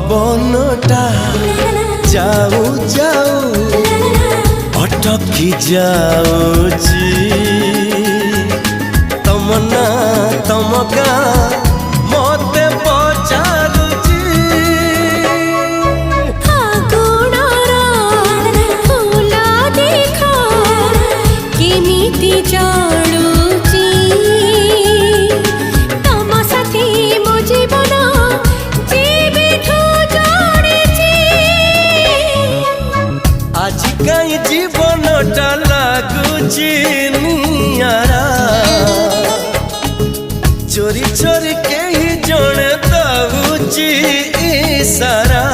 पवनटा जाऊ जाऊ अटकी जाऊची तमना तमका मते पचारुची फागुणरा फूला देखा केमिति जाणुची तम साथी मो जीवन जीविठू जोड़िची आज कहीं जीवनटा लागुची नियारा चोरी चोरी के ही जने दउची इशारा।